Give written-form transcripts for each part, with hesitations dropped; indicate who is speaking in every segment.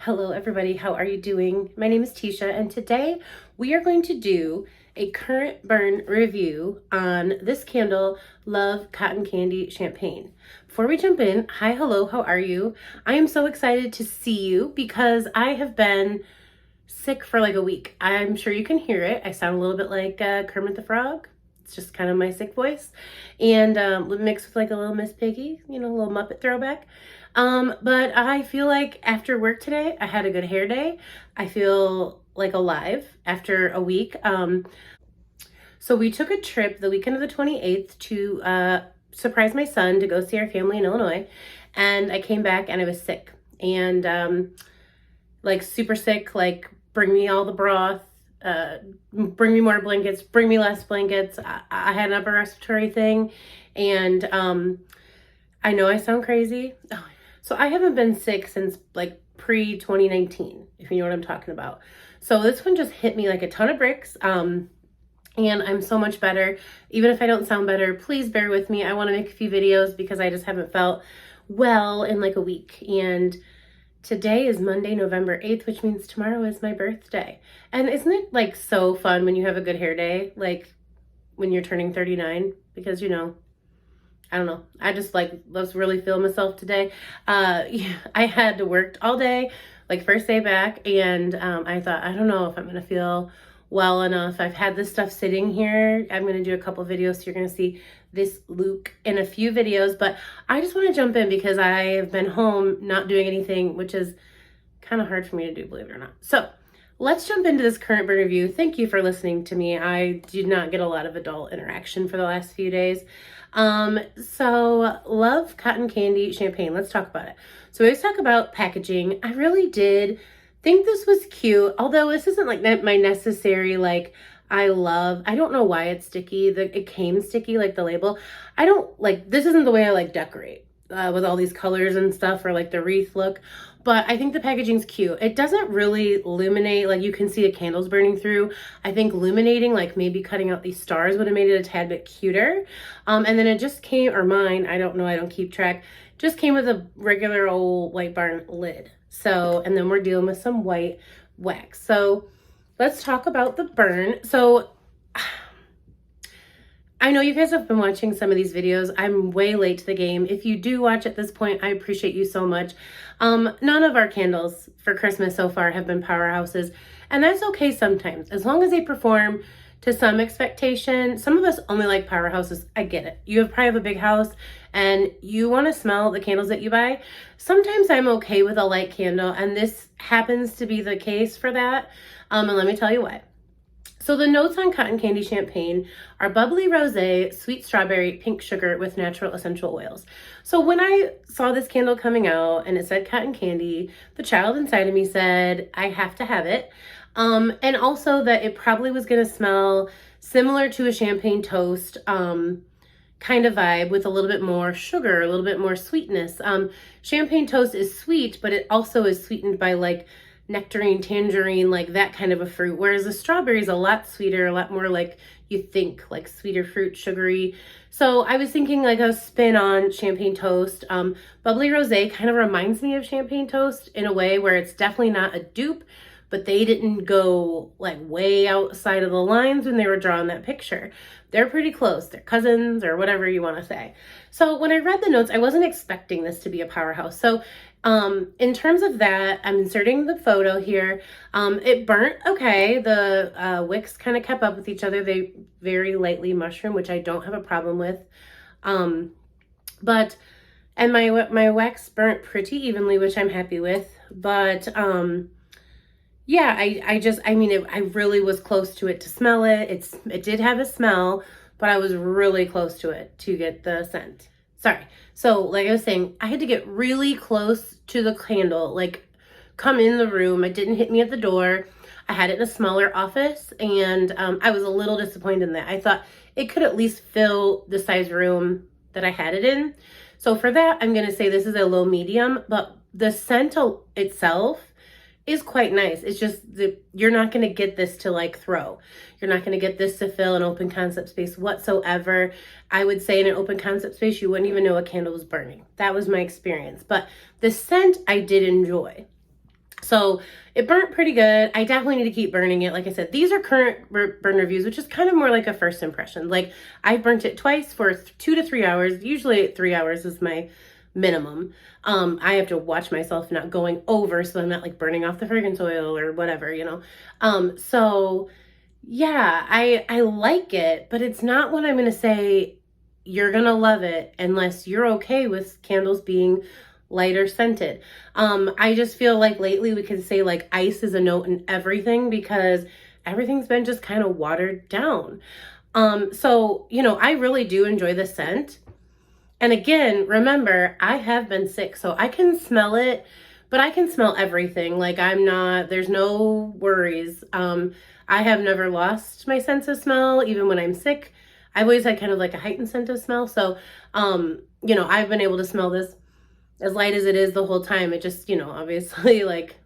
Speaker 1: Hello everybody, how are you doing? My name is Teesha and today we are going to do a current burn review on this candle, Love Cotton Candy Champagne. Before we jump in, hi, hello, how are you? I am so excited to see you because I have been sick for like a week. I'm sure you can hear it. I sound a little bit like Kermit the Frog. It's just kind of my sick voice and mixed with like a little Miss Piggy, you know, a little Muppet throwback. But I feel like after work today, I had a good hair day. I feel like alive after a week. So we took a trip the weekend of the 28th to surprise my son to go see our family in Illinois. And I came back and I was sick and like super sick, like bring me all the broth, bring me more blankets, bring me less blankets. I had an upper respiratory thing and I know I sound crazy. So I haven't been sick since like pre-2019, if you know what I'm talking about. So this one just hit me like a ton of bricks. And I'm so much better. Even if I don't sound better, please bear with me. I want to make a few videos because I just haven't felt well in like a week. And today is Monday, November 8th, which means tomorrow is my birthday. And isn't it like so fun when you have a good hair day? Like when you're turning 39, because you know, I don't know. I just like, let's really feel myself today. Yeah, I had to work all day, like first day back. And I thought, I don't know if I'm going to feel well enough. I've had this stuff sitting here. I'm going to do a couple videos. So you're going to see this look in a few videos, but I just want to jump in because I have been home not doing anything, which is kind of hard for me to do, believe it or not. So let's jump into this current burn review. Thank you for listening to me. I did not get a lot of adult interaction for the last few days. So Love Cotton Candy Champagne. Let's talk about it. So we always talk about packaging. I really did think this was cute, although this isn't like my necessary, like, I don't know why it's sticky. It came sticky, like the label. I don't like, this isn't the way I like decorate with all these colors and stuff, or like the wreath look. But I think the packaging's cute. It doesn't really illuminate, like you can see the candles burning through. I think illuminating, like maybe cutting out these stars would have made it a tad bit cuter. And then it just came, or mine, I don't know, I don't keep track, just came with a regular old White Barn lid. So, and then we're dealing with some white wax. So let's talk about the burn. So I know you guys have been watching some of these videos. I'm way late to the game. If you do watch at this point, I appreciate you so much. None of our candles for Christmas so far have been powerhouses, and that's okay sometimes, as long as they perform to some expectation. Some of us only like powerhouses. I get it. You probably have a big house and you want to smell the candles that you buy. Sometimes I'm okay with a light candle, and this happens to be the case for that. And let me tell you why. So the notes on Cotton Candy Champagne are bubbly rosé, sweet strawberry, pink sugar with natural essential oils. So when I saw this candle coming out and it said cotton candy, the child inside of me said, I have to have it. And also that it probably was going to smell similar to a champagne toast kind of vibe with a little bit more sugar, a little bit more sweetness. Champagne toast is sweet, but it also is sweetened by like nectarine, tangerine, like that kind of a fruit, whereas the strawberry is a lot sweeter, a lot more like you think, like sweeter fruit, sugary. So I was thinking like a spin on champagne toast. Bubbly rosé kind of reminds me of champagne toast in a way where it's definitely not a dupe, but they didn't go like way outside of the lines when they were drawing that picture. They're pretty close. They're cousins or whatever you want to say. So when I read the notes, I wasn't expecting this to be a powerhouse. So in terms of that, I'm inserting the photo here. It burnt okay. The wicks kind of kept up with each other. They very lightly mushroom, which I don't have a problem with. And my wax burnt pretty evenly, which I'm happy with. But yeah, I really was close to it to smell it. It did have a smell, but I was really close to it to get the scent. Sorry. So like I was saying, I had to get really close to the candle, like come in the room. It didn't hit me at the door. I had it in a smaller office, and I was a little disappointed in that. I thought it could at least fill the size room that I had it in. So for that, I'm going to say this is a low medium, but the scent itself is quite nice. It's just you're not going to get this to like throw. You're not going to get this to fill an open concept space whatsoever. I would say in an open concept space, you wouldn't even know a candle was burning. That was my experience. But the scent I did enjoy. So it burnt pretty good. I definitely need to keep burning it. Like I said, these are current burn reviews, which is kind of more like a first impression. Like I burnt it twice for 2 to 3 hours. Usually 3 hours is my minimum. I have to watch myself not going over so I'm not like burning off the fragrance oil or whatever, you know. So yeah, I like it, but it's not what I'm going to say you're going to love it unless you're okay with candles being lighter scented. I just feel like lately we can say like ice is a note in everything because everything's been just kind of watered down. So, you know, I really do enjoy the scent. And again, remember, I have been sick, so I can smell it, but I can smell everything. Like there's no worries. I have never lost my sense of smell, even when I'm sick. I've always had kind of like a heightened sense of smell. So, you know, I've been able to smell this as light as it is the whole time. It just, you know, obviously like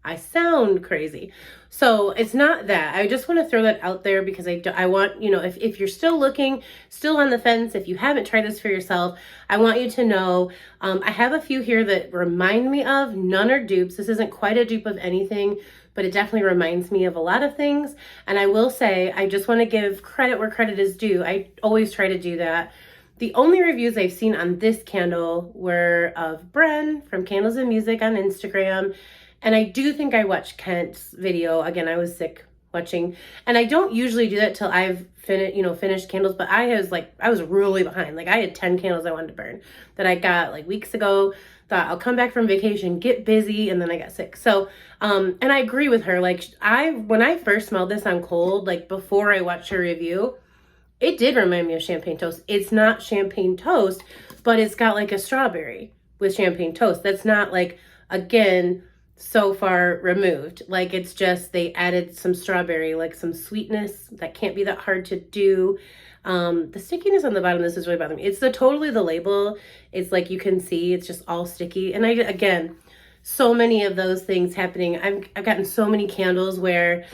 Speaker 1: I sound crazy. So it's not that. I just want to throw that out there because I want, you know, if you're still looking, still on the fence, if you haven't tried this for yourself, I want you to know, I have a few here that remind me of, none are dupes. This isn't quite a dupe of anything, but it definitely reminds me of a lot of things. And I will say, I just want to give credit where credit is due. I always try to do that. The only reviews I've seen on this candle were of Bren from Candles and Music on Instagram. And I do think I watched Kent's video. Again, I was sick watching. And I don't usually do that till I've finished candles. But I was really behind. Like I had 10 candles I wanted to burn that I got like weeks ago. Thought I'll come back from vacation, get busy, and then I got sick. So, and I agree with her. Like when I first smelled this on cold, like before I watched her review, it did remind me of champagne toast. It's not champagne toast, but it's got like a strawberry with champagne toast. That's not like, again, so far removed. Like it's just, they added some strawberry, like some sweetness that can't be that hard to do. The stickiness on the bottom, this is really bothering me. It's totally the label. It's like, you can see it's just all sticky. And again, so many of those things happening. I've gotten so many candles where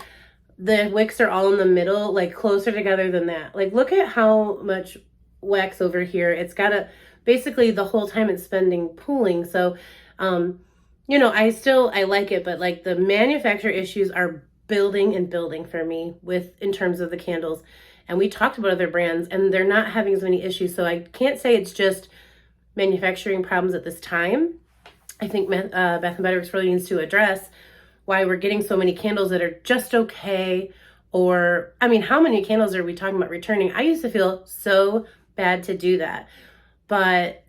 Speaker 1: the wicks are all in the middle, like closer together than that. Like look at how much wax over here. It's got basically the whole time it's spending pooling. So, you know, I like it, but like the manufacturer issues are building and building for me in terms of the candles. And we talked about other brands and they're not having as many issues. So I can't say it's just manufacturing problems at this time. I think Bath and Body Works really needs to address why we're getting so many candles that are just okay. Or, I mean, how many candles are we talking about returning? I used to feel so bad to do that, but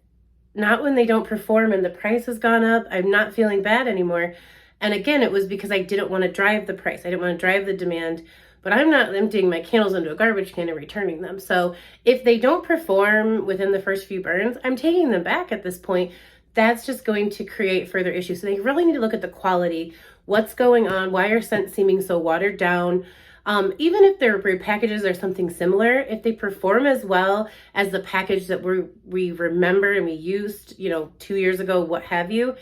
Speaker 1: not when they don't perform and the price has gone up. I'm not feeling bad anymore. And again, it was because I didn't want to drive the price. I didn't want to drive the demand, but I'm not emptying my candles into a garbage can and returning them. So if they don't perform within the first few burns, I'm taking them back at this point. That's just going to create further issues. So they really need to look at the quality. What's going on? Why are scents seeming so watered down? Even if their packages are something similar, if they perform as well as the package that we remember and we used, 2 years ago, what have you,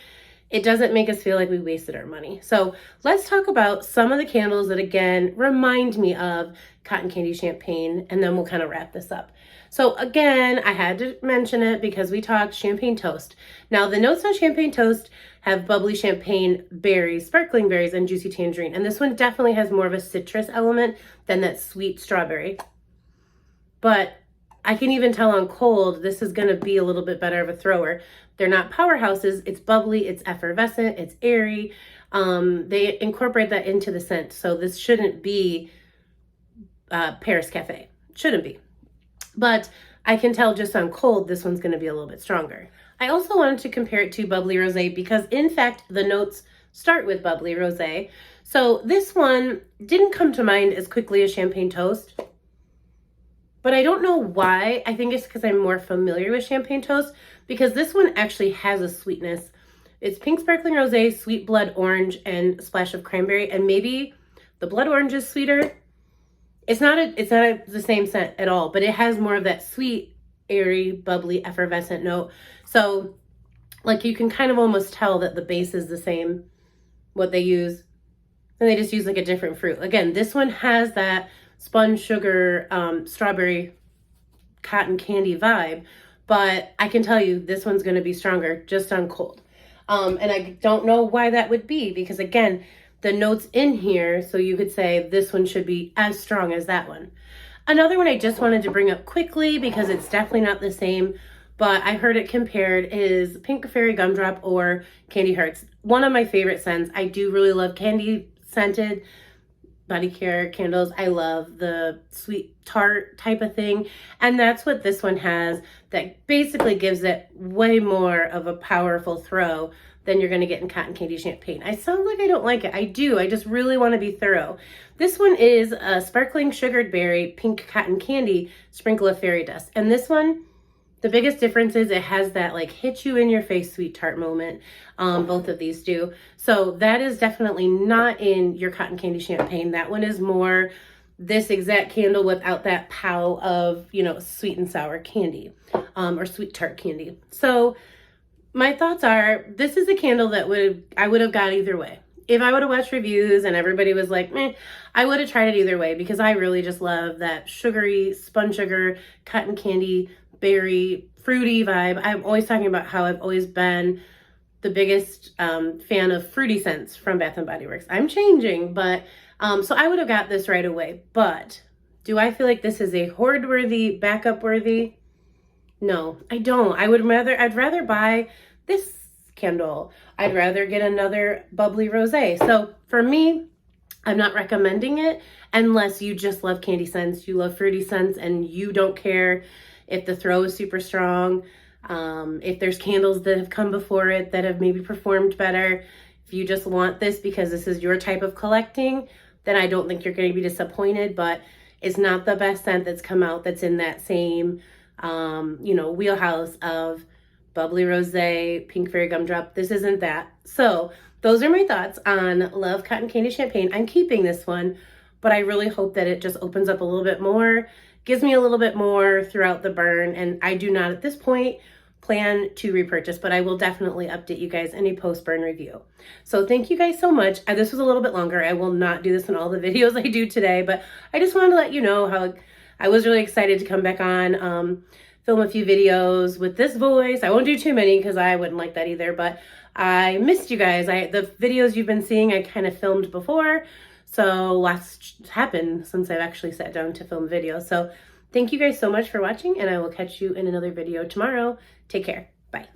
Speaker 1: it doesn't make us feel like we wasted our money. So let's talk about some of the candles that, again, remind me of cotton candy champagne, and then we'll kind of wrap this up. So again, I had to mention it because we talked champagne toast. Now, the notes on champagne toast have bubbly champagne berries, sparkling berries, and juicy tangerine. And this one definitely has more of a citrus element than that sweet strawberry. But I can even tell on cold, this is going to be a little bit better of a thrower. They're not powerhouses. It's bubbly, it's effervescent, it's airy. They incorporate that into the scent. So this shouldn't be Paris Cafe. Shouldn't be. But I can tell just on cold, this one's going to be a little bit stronger. I also wanted to compare it to Bubbly Rosé because, in fact, the notes start with Bubbly Rosé. So this one didn't come to mind as quickly as Champagne Toast, but I don't know why. I think it's because I'm more familiar with Champagne Toast, because this one actually has a sweetness. It's pink sparkling rosé, sweet blood orange, and a splash of cranberry, and maybe the blood orange is sweeter. It's not the same scent at all, but it has more of that sweet, airy, bubbly, effervescent note. So, like, you can kind of almost tell that the base is the same, what they use, and they just use like a different fruit. Again, this one has that spun sugar, strawberry, cotton candy vibe, but I can tell you this one's going to be stronger just on cold. And I don't know why that would be, because again, the notes in here, so you could say this one should be as strong as that one. Another one I just wanted to bring up quickly, because it's definitely not the same, but I heard it compared, is Pink Fairy Gumdrop or Candy Hearts. One of my favorite scents. I do really love candy scented body care candles. I love the sweet tart type of thing. And that's what this one has, that basically gives it way more of a powerful throw than you're going to get in Cotton Candy Champagne. I sound like I don't like it. I do. I just really want to be thorough. This one is a Sparkling Sugared Berry Pink Cotton Candy Sprinkle of Fairy Dust. And this one, the biggest difference is it has that like hit you in your face sweet tart moment. Both of these do. So that is definitely not in your Cotton Candy Champagne. That one is more this exact candle without that pow of, you know, sweet and sour candy, or sweet tart candy. So my thoughts are, this is a candle that I would have got either way. If I would have watched reviews and everybody was like, meh, I would have tried it either way, because I really just love that sugary, spun sugar, cotton candy, berry, fruity vibe. I'm always talking about how I've always been the biggest fan of fruity scents from Bath and Body Works. I'm changing, but so I would have got this right away. But do I feel like this is a hoard worthy, backup worthy? No, I don't. I'd rather buy this candle. I'd rather get another bubbly rosé. So for me, I'm not recommending it unless you just love candy scents, you love fruity scents, and you don't care if the throw is super strong, if there's candles that have come before it that have maybe performed better. If you just want this because this is your type of collecting, then I don't think you're going to be disappointed, but it's not the best scent that's come out that's in that same, you know, wheelhouse of bubbly rosé, Pink Fairy Gumdrop. This isn't that. So those are my thoughts on Love Cotton Candy Champagne. I'm keeping this one, but I really hope that it just opens up a little bit more, gives me a little bit more throughout the burn. And I do not at this point plan to repurchase, but I will definitely update you guys in a post-burn review. So thank you guys so much. This was a little bit longer. I will not do this in all the videos I do today, but I just wanted to let you know how I was really excited to come back on, film a few videos with this voice. I won't do too many because I wouldn't like that either, but I missed you guys. The videos you've been seeing, I kind of filmed before, so lots happened since I've actually sat down to film videos. So thank you guys so much for watching, and I will catch you in another video tomorrow. Take care. Bye.